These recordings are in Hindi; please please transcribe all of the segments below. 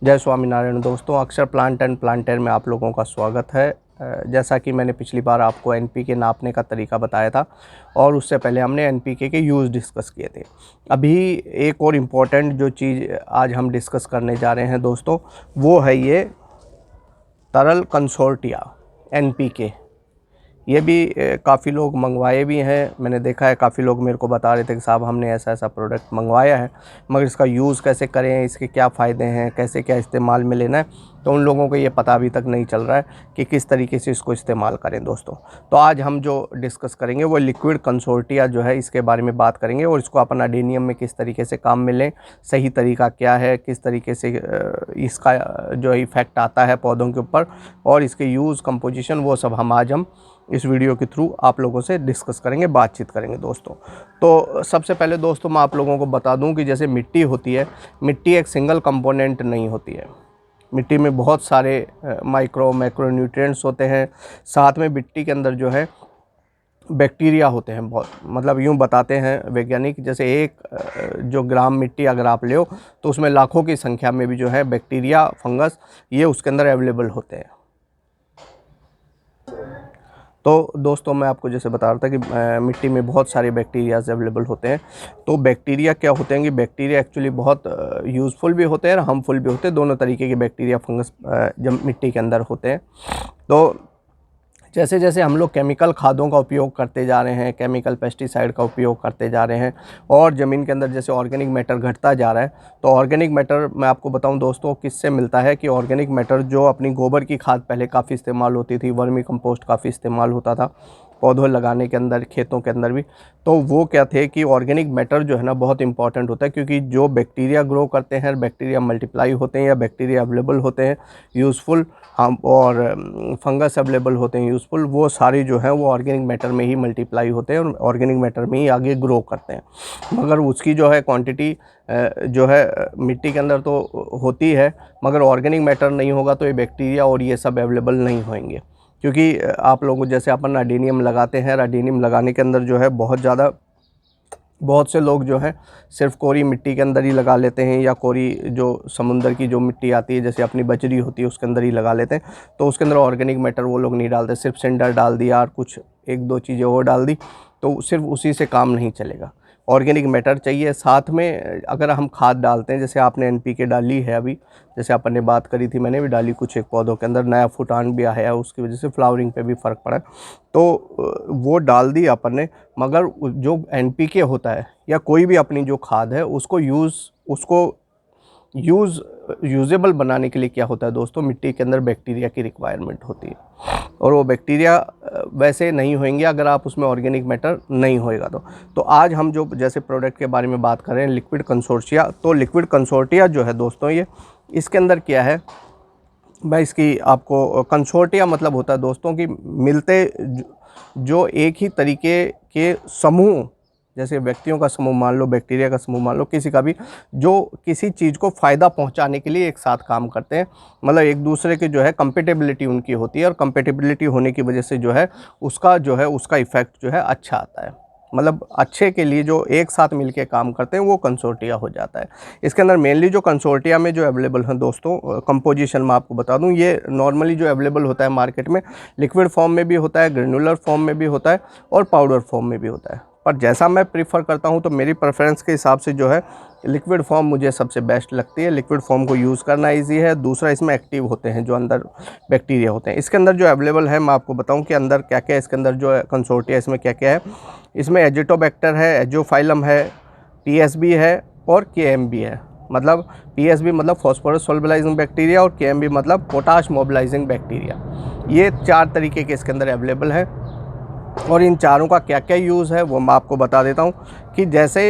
जय स्वामीनारायण दोस्तों, अक्षर प्लांट एंड प्लांटर में आप लोगों का स्वागत है। जैसा कि मैंने पिछली बार आपको एनपीके नापने का तरीका बताया था और उससे पहले हमने एनपीके के यूज़ डिस्कस किए थे। अभी एक और इम्पॉर्टेंट जो चीज़ आज हम डिस्कस करने जा रहे हैं दोस्तों, वो है ये तरल कंसोर्टिया एनपीके। ये भी काफ़ी लोग मंगवाए भी हैं। मैंने देखा है काफ़ी लोग मेरे को बता रहे थे कि साहब हमने ऐसा ऐसा प्रोडक्ट मंगवाया है, मगर इसका यूज़ कैसे करें, इसके क्या फ़ायदे हैं, कैसे क्या इस्तेमाल में लेना है, तो उन लोगों को ये पता अभी तक नहीं चल रहा है कि किस तरीके से इसको इस्तेमाल करें दोस्तों। तो आज हम जो डिस्कस करेंगे वो लिक्विड कंसोर्टिया जो है, इसके बारे में बात करेंगे और इसको अपन अडेनियम में किस तरीके से काम में लें, सही तरीका क्या है, किस तरीके से इसका जो इफ़ेक्ट आता है पौधों के ऊपर और इसके यूज़ कंपोजिशन, वो सब हम इस वीडियो के थ्रू आप लोगों से डिस्कस करेंगे, बातचीत करेंगे दोस्तों। तो सबसे पहले दोस्तों मैं आप लोगों को बता दूं कि जैसे मिट्टी होती है, मिट्टी एक सिंगल कंपोनेंट नहीं होती है। मिट्टी में बहुत सारे माइक्रो मैक्रो न्यूट्रिएंट्स होते हैं। साथ में मिट्टी के अंदर जो है बैक्टीरिया होते हैं बहुत, मतलब यूँ बताते हैं वैज्ञानिक, जैसे एक जो ग्राम मिट्टी अगर आप ले तो उसमें लाखों की संख्या में भी जो है बैक्टीरिया, फंगस, ये उसके अंदर अवेलेबल होते हैं। तो दोस्तों मैं आपको जैसे बता रहा था कि मिट्टी में बहुत सारे बैक्टीरियाज अवेलेबल होते हैं। तो बैक्टीरिया क्या होते हैं कि बैक्टीरिया एक्चुअली बहुत यूज़फुल भी होते हैं और हार्मफुल भी होते हैं। दोनों तरीके के बैक्टीरिया, फंगस जब मिट्टी के अंदर होते हैं। तो जैसे जैसे हम लोग केमिकल खादों का उपयोग करते जा रहे हैं, केमिकल पेस्टिसाइड का उपयोग करते जा रहे हैं और ज़मीन के अंदर जैसे ऑर्गेनिक मैटर घटता जा रहा है, तो ऑर्गेनिक मैटर मैं आपको बताऊं दोस्तों किससे मिलता है कि ऑर्गेनिक मैटर जो अपनी गोबर की खाद पहले काफ़ी इस्तेमाल होती थी, वर्मी कंपोस्ट काफ़ी इस्तेमाल होता था पौधों लगाने के अंदर, खेतों के अंदर भी। तो वो क्या थे कि ऑर्गेनिक मैटर जो है ना बहुत इंपॉर्टेंट होता है, क्योंकि जो बैक्टीरिया ग्रो करते हैं, बैक्टीरिया मल्टीप्लाई होते हैं या बैक्टीरिया अवेलेबल होते हैं यूज़फुल, हम और फंगस अवेलेबल होते हैं यूज़फुल, वो सारी जो है वो ऑर्गेनिक मैटर में ही मल्टीप्लाई होते हैं और ऑर्गेनिक मैटर में ही आगे ग्रो करते हैं। मगर उसकी जो है क्वांटिटी जो है मिट्टी के अंदर तो होती है, मगर ऑर्गेनिक मैटर नहीं होगा तो ये बैक्टीरिया और ये सब अवेलेबल नहीं होंगे। क्योंकि आप लोगों जैसे अपन अडेनियम लगाते हैं, अडेनियम लगाने के अंदर जो है बहुत से लोग जो है सिर्फ कोरी मिट्टी के अंदर ही लगा लेते हैं, या कोरी जो समुंदर की जो मिट्टी आती है जैसे अपनी बजरी होती है उसके अंदर ही लगा लेते हैं। तो उसके अंदर ऑर्गेनिक मैटर वो लोग नहीं डालते, सिर्फ सिंडर डाल दिया और कुछ एक दो चीज़ें और डाल दी, तो सिर्फ उसी से काम नहीं चलेगा। ऑर्गेनिक मैटर चाहिए। साथ में अगर हम खाद डालते हैं, जैसे आपने एनपीके डाली है अभी, जैसे अपन ने बात करी थी, मैंने भी डाली कुछ एक पौधों के अंदर, नया फुटान भी आया है, उसकी वजह से फ्लावरिंग पे भी फ़र्क पड़ा है, तो वो डाल दी अपन ने। मगर जो एनपीके होता है या कोई भी अपनी जो खाद है उसको यूज़ेबल बनाने के लिए क्या होता है दोस्तों, मिट्टी के अंदर बैक्टीरिया की रिक्वायरमेंट होती है और वो बैक्टीरिया वैसे नहीं होंगे अगर आप उसमें ऑर्गेनिक मैटर नहीं होएगा। तो आज हम जो जैसे प्रोडक्ट के बारे में बात कर रहे हैं लिक्विड कंसोर्टिया, तो लिक्विड कंसोर्टिया जो है दोस्तों, ये इसके अंदर क्या है, मैं इसकी आपको, कंसोर्टिया मतलब होता है दोस्तों कि मिलते जो एक ही तरीके के समूह, जैसे व्यक्तियों का समूह मान लो, बैक्टीरिया का समूह मान लो, किसी का भी, जो किसी चीज़ को फ़ायदा पहुंचाने के लिए एक साथ काम करते हैं, मतलब एक दूसरे की जो है कंपेटेबिलिटी उनकी होती है और कंपेटेबिलिटी होने की वजह से जो है उसका इफ़ेक्ट जो है अच्छा आता है, मतलब अच्छे के लिए जो एक साथ मिलके काम करते हैं वो कंसोर्टिया हो जाता है। इसके अंदर मेनली जो कंसोर्टिया में जो अवेलेबल हैं दोस्तों, कंपोजिशन में आपको बता दूं, ये नॉर्मली जो अवेलेबल होता है मार्केट में, लिक्विड फॉर्म में भी होता है, ग्रेनुलर फॉर्म में भी होता है और पाउडर फॉर्म में भी होता है। पर जैसा मैं प्रीफर करता हूं, तो मेरी प्रेफरेंस के हिसाब से जो है लिक्विड फॉर्म मुझे सबसे बेस्ट लगती है। लिक्विड फॉर्म को यूज़ करना इजी है, दूसरा इसमें एक्टिव होते हैं जो अंदर बैक्टीरिया होते हैं। इसके अंदर जो अवेलेबल है मैं आपको बताऊं कि अंदर क्या क्या है, इसके अंदर जो है कंसोर्टिया, इसमें क्या क्या है। इसमें एजिटोबैक्टर है, एजियोफाइलम है, पीएसबी है और केएमबी है। मतलब पीएसबी मतलब फॉस्फोरस सोल्युबलाइजिंग बैक्टीरिया और केएमबी मतलब पोटाश मोबिलाइजिंग बैक्टीरिया। ये 4 तरीके के इसके अंदर अवेलेबल है और इन चारों का क्या क्या यूज़ है वो मैं आपको बता देता हूँ। कि जैसे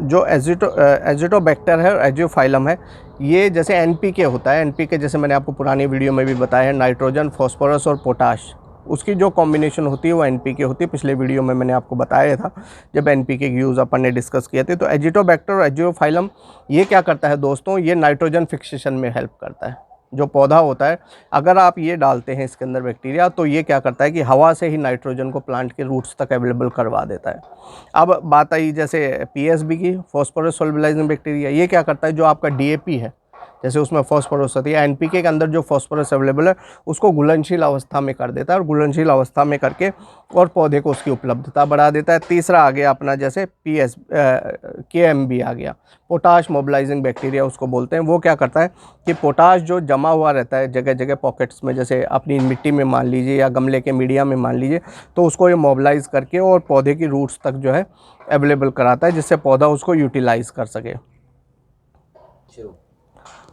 जो एजिटोबैक्टर है और एजियोफाइलम है, ये जैसे एनपीके होता है, एनपीके जैसे मैंने आपको पुरानी वीडियो में भी बताया है, नाइट्रोजन, फॉस्फोरस और पोटाश, उसकी जो कॉम्बिनेशन होती है वो एनपीके होती है। पिछले वीडियो में मैंने आपको बताया था जब एनपीके की यूज़ अपन ने डिस्कस किए थे। तो एजिटोबैक्टर और एजियोफाइलम ये क्या करता है दोस्तों, ये नाइट्रोजन फिक्सेशन में हेल्प करता है। जो पौधा होता है, अगर आप ये डालते हैं इसके अंदर बैक्टीरिया, तो ये क्या करता है कि हवा से ही नाइट्रोजन को प्लांट के रूट्स तक अवेलेबल करवा देता है। अब बात आई जैसे पीएसबी की, फॉस्फोरस सोल्युबलाइजिंग बैक्टीरिया, ये क्या करता है, जो आपका डीएपी है, जैसे उसमें फॉस्फोरस होती है, एनपीके के अंदर जो फॉस्फोरस अवेलेबल है उसको घुलनशील अवस्था में कर देता है, और घुलनशील अवस्था में करके और पौधे को उसकी उपलब्धता बढ़ा देता है। तीसरा आ गया अपना जैसे KMB आ गया, पोटाश मोबिलाइजिंग बैक्टीरिया उसको बोलते हैं। वो क्या करता है कि पोटाश जो जमा हुआ रहता है जगह जगह पॉकेट्स में, जैसे अपनी मिट्टी में मान लीजिए या गमले के मीडिया में मान लीजिए, तो उसको ये मोबिलाइज करके और पौधे की रूट्स तक जो है अवेलेबल कराता है, जिससे पौधा उसको यूटिलाइज कर सके।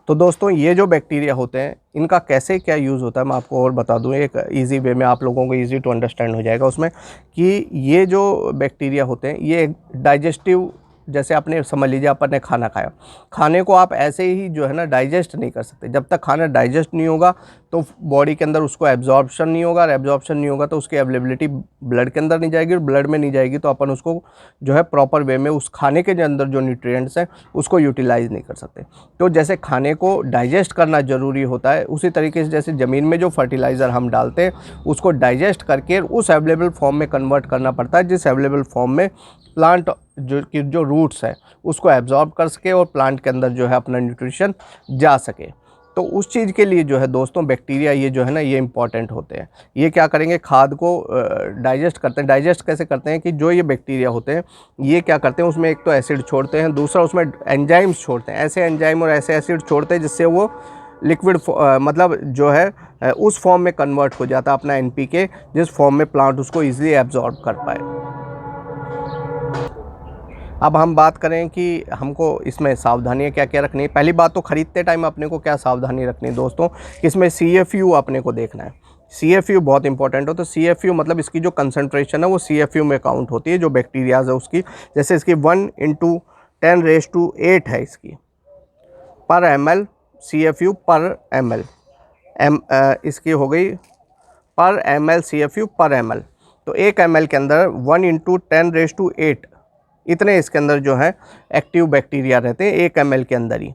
तो दोस्तों ये जो बैक्टीरिया होते हैं इनका कैसे क्या यूज़ होता है मैं आपको और बता दूं, एक इजी वे में आप लोगों को इजी टू अंडरस्टैंड हो जाएगा उसमें, कि ये जो बैक्टीरिया होते हैं ये डाइजेस्टिव, जैसे आपने समझ लीजिए अपन ने खाना खाया, खाने को आप ऐसे ही जो है ना डाइजेस्ट नहीं कर सकते। जब तक खाना डाइजेस्ट नहीं होगा तो बॉडी के अंदर उसको एब्जॉर्प्शन नहीं होगा, और एब्जॉर्प्शन नहीं होगा तो उसकी अवेलेबिलिटी ब्लड के अंदर नहीं जाएगी, और ब्लड में नहीं जाएगी तो अपन उसको जो है प्रॉपर वे में उस खाने के अंदर जो न्यूट्रिएंट्स हैं उसको यूटिलाइज नहीं कर सकते। तो जैसे खाने को डाइजेस्ट करना ज़रूरी होता है, उसी तरीके से जैसे ज़मीन में जो फर्टिलाइज़र हम डालते हैं उसको डाइजेस्ट करके उस अवेलेबल फॉर्म में कन्वर्ट करना पड़ता है, जिस अवेलेबल फॉर्म में प्लांट जो रूट्स है उसको एब्जॉर्ब कर सके और प्लांट के अंदर जो है अपना न्यूट्रिशन जा सके। तो उस चीज़ के लिए जो है दोस्तों बैक्टीरिया ये जो है ना ये इंपॉर्टेंट होते हैं। ये क्या करेंगे, खाद को डाइजेस्ट करते हैं। डाइजेस्ट कैसे करते हैं कि जो ये बैक्टीरिया होते हैं ये क्या करते हैं, उसमें एक तो एसिड छोड़ते हैं, दूसरा उसमें एंजाइम्स छोड़ते हैं, ऐसे एंजाइम और ऐसे एसिड छोड़ते हैं जिससे वो लिक्विड मतलब जो है उस फॉर्म में कन्वर्ट हो जाता है अपना NPK, जिस फॉर्म में प्लांट उसको ईजिली एब्जॉर्ब कर पाए। अब हम बात करें कि हमको इसमें सावधानियाँ क्या क्या रखनी है। पहली बात तो ख़रीदते टाइम अपने को क्या सावधानी रखनी है दोस्तों, इसमें CFU अपने को देखना है। CFU बहुत इंपॉर्टेंट हो। तो CFU मतलब इसकी जो कंसंट्रेशन है वो CFU में काउंट होती है, जो बैक्टीरियाज है उसकी। जैसे इसकी 1 × 10⁸ है इसकी पर ml, CFU पर ml, इसकी हो गई पर ml CFU पर ml। तो 1 ml के अंदर 1 × 10⁸ इतने इसके अंदर जो है एक्टिव बैक्टीरिया रहते हैं 1 ml के अंदर ही।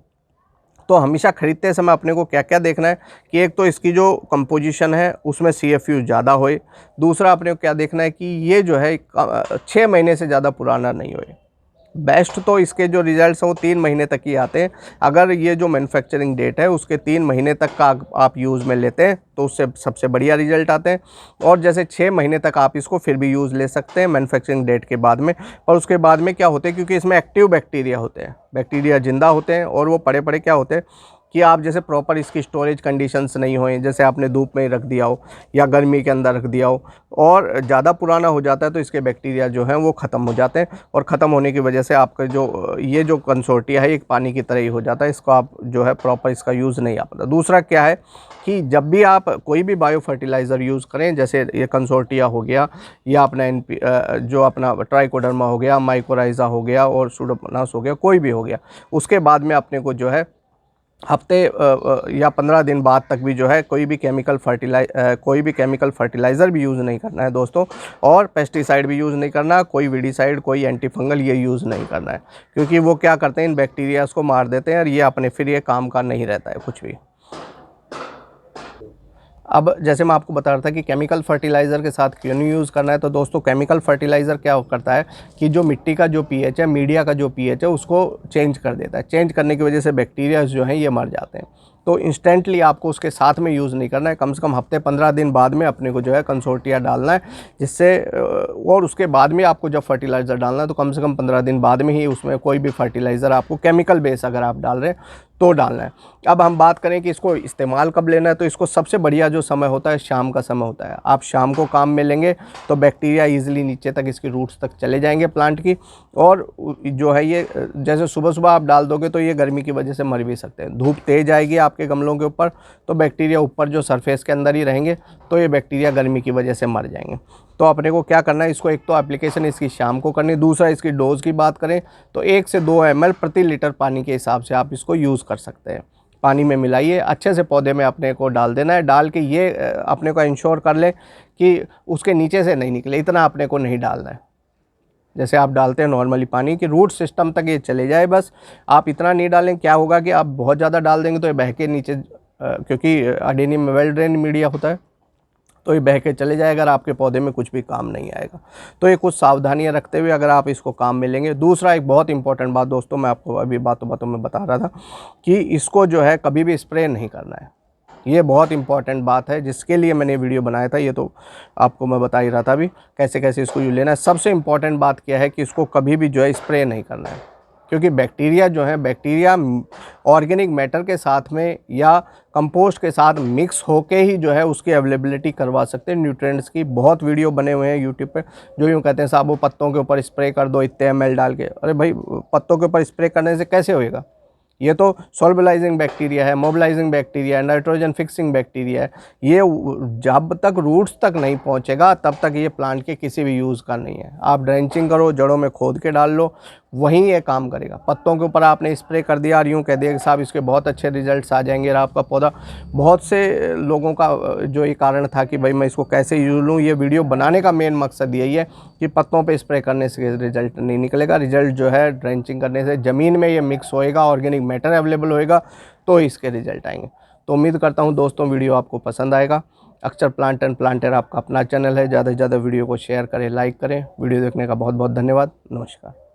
तो हमेशा ख़रीदते समय अपने को क्या क्या देखना है कि एक तो इसकी जो कंपोजिशन है उसमें CFU ज़्यादा होए, दूसरा अपने को क्या देखना है कि ये जो है 6 महीने से ज़्यादा पुराना नहीं होए। बेस्ट तो इसके जो रिज़ल्ट्स हैं वो 3 महीने तक ही आते हैं। अगर ये जो मैन्युफैक्चरिंग डेट है उसके 3 महीने तक का आप यूज़ में लेते हैं तो उससे सबसे बढ़िया रिज़ल्ट आते हैं। और जैसे 6 महीने तक आप इसको फिर भी यूज़ ले सकते हैं मैन्युफैक्चरिंग डेट के बाद में। पर उसके बाद में क्या होते हैं, क्योंकि इसमें एक्टिव बैक्टीरिया होते हैं, बैक्टीरिया ज़िंदा होते हैं, और वो पड़े पड़े क्या होते हैं कि आप जैसे प्रॉपर इसकी स्टोरेज कंडीशंस नहीं होए, जैसे आपने धूप में रख दिया हो या गर्मी के अंदर रख दिया हो और ज़्यादा पुराना हो जाता है तो इसके बैक्टीरिया जो हैं वो ख़त्म हो जाते हैं, और ख़त्म होने की वजह से आपका जो ये जो कंसोर्टिया है एक पानी की तरह ही हो जाता है। इसको आप जो है प्रॉपर इसका यूज़ नहीं आ पाता। दूसरा क्या है कि जब भी आप कोई भी बायो फर्टिलाइज़र यूज़ करें, जैसे ये कंसोर्टिया हो गया या अपना जो अपना ट्राइकोडर्मा हो गया, माइकोराइज़ा हो गया और सूडोमोनास हो गया, कोई भी हो गया, उसके बाद में अपने को जो है हफ्ते या 15 दिन बाद तक भी जो है कोई भी केमिकल फर्टिलाइज़र भी यूज़ नहीं करना है दोस्तों, और पेस्टिसाइड भी यूज़ नहीं करना, कोई वीडिसाइड, कोई एंटीफंगल ये यूज़ नहीं करना है, क्योंकि वो क्या करते हैं इन बैक्टीरियाज़ को मार देते हैं और ये अपने फिर ये काम का नहीं रहता है कुछ भी। अब जैसे मैं आपको बता रहा था कि केमिकल फर्टिलाइज़र के साथ क्यों नहीं यूज़ करना है, तो दोस्तों केमिकल फर्टिलाइज़र क्या करता है कि जो मिट्टी का जो pH है, मीडिया का जो pH है उसको चेंज कर देता है। चेंज करने की वजह से बैक्टीरिया जो हैं ये मर जाते हैं। तो इंस्टेंटली आपको उसके साथ में यूज़ नहीं करना है, कम से कम हफ्ते 15 दिन बाद में अपने को जो है कंसोर्टिया डालना है, जिससे और उसके बाद में आपको जब फर्टिलाइज़र डालना है तो कम से कम 15 दिन बाद में ही उसमें कोई भी फर्टिलाइज़र आपको केमिकल बेस अगर आप डाल रहे हैं तो डालना है। अब हम बात करें कि इसको इस्तेमाल कब लेना है, तो इसको सबसे बढ़िया जो समय होता है शाम का समय होता है। आप शाम को काम में लेंगे तो बैक्टीरिया ईजिली नीचे तक इसकी रूट्स तक चले जाएंगे प्लांट की, और जो है ये जैसे सुबह सुबह आप डाल दोगे तो ये गर्मी की वजह से मर भी सकते हैं। धूप तेज आएगी आपके गमलों के ऊपर तो बैक्टीरिया ऊपर जो सरफेस के अंदर ही रहेंगे, तो ये बैक्टीरिया गर्मी की वजह से मर जाएंगे। तो अपने को क्या करना है, इसको एक तो एप्लीकेशन इसकी शाम को करनी, दूसरा इसकी डोज की बात करें तो 1 से 2 ml प्रति लीटर पानी के हिसाब से आप इसको यूज़ कर सकते हैं। पानी में मिलाइए, अच्छे से पौधे में अपने को डाल देना है। डाल के ये अपने को इंश्योर कर लें कि उसके नीचे से नहीं निकले, इतना अपने को नहीं डालना है। जैसे आप डालते हैं नॉर्मली पानी की रूट सिस्टम तक ये चले जाए, बस आप इतना नहीं डालें। क्या होगा कि आप बहुत ज़्यादा डाल देंगे तो ये बह के नीचे, क्योंकि अडेनियम में वेल ड्रेन मीडिया होता है तो ये बह के चले जाएगा और आपके पौधे में कुछ भी काम नहीं आएगा। तो ये कुछ सावधानियां रखते हुए अगर आप इसको काम में लेंगे। दूसरा एक बहुत इंपॉर्टेंट बात दोस्तों, मैं आपको अभी बातों बातों में बता रहा था कि इसको जो है कभी भी स्प्रे नहीं करना है। ये बहुत इंपॉर्टेंट बात है जिसके लिए मैंने वीडियो बनाया था। ये तो आपको मैं बता ही रहा था अभी कैसे कैसे इसको यूज लेना है। सबसे इंपॉर्टेंट बात क्या है कि इसको कभी भी जो है स्प्रे नहीं करना है, क्योंकि बैक्टीरिया जो है, बैक्टीरिया ऑर्गेनिक मैटर के साथ में या कंपोस्ट के साथ मिक्स होके ही जो है उसकी अवेलेबिलिटी करवा सकते हैं न्यूट्रिएंट्स की। बहुत वीडियो बने हुए हैं यूट्यूब पे जो यूँ कहते हैं साहब वो पत्तों के ऊपर स्प्रे कर दो इतने ml डाल के। अरे भाई, पत्तों के ऊपर स्प्रे करने से कैसे होएगा? ये तो सॉल्बलाइजिंग बैक्टीरिया है, मोबिलाइजिंग बैक्टीरिया है, नाइट्रोजन फिक्सिंग बैक्टीरिया है। ये जब तक रूट्स तक नहीं पहुंचेगा तब तक ये प्लांट के किसी भी यूज़ का नहीं है। आप ड्रेंचिंग करो, जड़ों में खोद के डाल लो, वहीं ये काम करेगा। पत्तों के ऊपर आपने स्प्रे कर दिया और यूँ कह दिया कि साहब इसके बहुत अच्छे रिजल्ट्स आ जाएंगे और आपका पौधा, बहुत से लोगों का जो ये कारण था कि भाई मैं इसको कैसे यूज लूँ, ये वीडियो बनाने का मेन मकसद यही है कि पत्तों पे स्प्रे करने से रिजल्ट नहीं निकलेगा। रिजल्ट जो है ड्रेंचिंग करने से ज़मीन में ये मिक्स होएगा, ऑर्गेनिक मैटर अवेलेबल होएगा, तो इसके रिजल्ट आएंगे। तो उम्मीद करता हूँ दोस्तों वीडियो आपको पसंद आएगा। अक्षर प्लांट एंड प्लांटर आपका अपना चैनल है। ज़्यादा से ज़्यादा वीडियो को शेयर करें, लाइक करें। वीडियो देखने का बहुत बहुत धन्यवाद। नमस्कार।